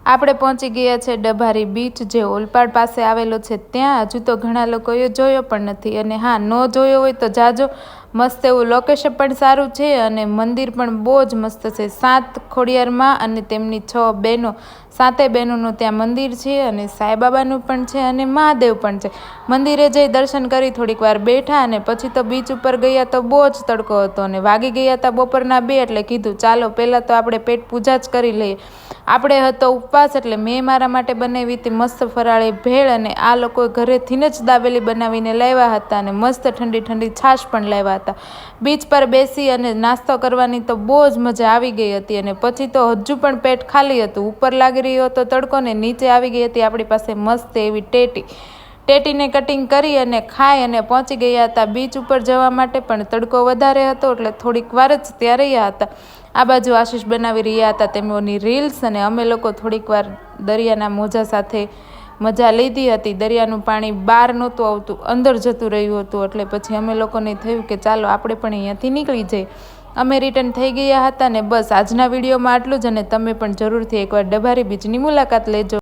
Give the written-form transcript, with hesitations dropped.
આપણે પહોંચી ગયા છે ડભારી બીચ, જે ઓલપાડ પાસે આવેલો છે ત્યાં. હજુ તો ઘણા લોકોએ જોયો પણ નથી, અને હા, ન જોયો હોય તો જાજો. મસ્ત એવું લોકેશન પણ સારું છે અને મંદિર પણ બહુ જ મસ્ત છે. 7 ખોડિયારમાં અને તેમની 6 બહેનો, 7 બહેનોનું ત્યાં મંદિર છે, અને સાંઈબાબાનું પણ છે અને મહાદેવ પણ છે. મંદિરે જઈ દર્શન કરી થોડીક વાર બેઠા અને પછી તો બીચ ઉપર ગયા તો બહુ જ તડકો હતો અને વાગી ગયા હતા બપોરના 2, એટલે કીધું ચાલો પહેલાં તો આપણે પેટ પૂજા જ કરી લઈએ. આપણે હતો ઉપવાસ, એટલે મેં મારા માટે બનાવી હતી મસ્ત ફરાળી ભેળ, અને આ લોકો ઘરેથી જ દાબેલી બનાવીને લાવ્યા હતા અને મસ્ત ઠંડી ઠંડી છાશ પણ લાવ્યા હતા. બીચ પર બેસી અને નાસ્તો કરવાની તો બહુ જ મજા આવી ગઈ હતી, અને પછી તો હજુ પણ પેટ ખાલી હતું. ઉપર લાગી રહ્યો હતો તડકો ને નીચે આવી ગઈ હતી આપણી પાસે મસ્ત એવી ટેટીને કટિંગ કરી અને ખાઈ અને પહોંચી ગયા હતા બીચ ઉપર જવા માટે. પણ તડકો વધારે હતો એટલે થોડીક વાર જ ત્યાં રહ્યા હતા. આ બાજુ આશીષ બનાવી રહ્યા હતા તેમની રીલ્સ, અને અમે લોકો થોડીક વાર દરિયાના મોજા સાથે મજા લીધી હતી. દરિયાનું પાણી બહાર નહોતું આવતું, અંદર જતું રહ્યું હતું, એટલે પછી અમે લોકોને થયું કે ચાલો આપણે પણ અહીંયાથી નીકળી જઈએ. અમે રિટર્ન થઈ ગયા હતા ને બસ આજના વિડીયોમાં આટલું જ, અને તમે પણ જરૂરથી એકવાર ડભારી બીચની મુલાકાત લેજો.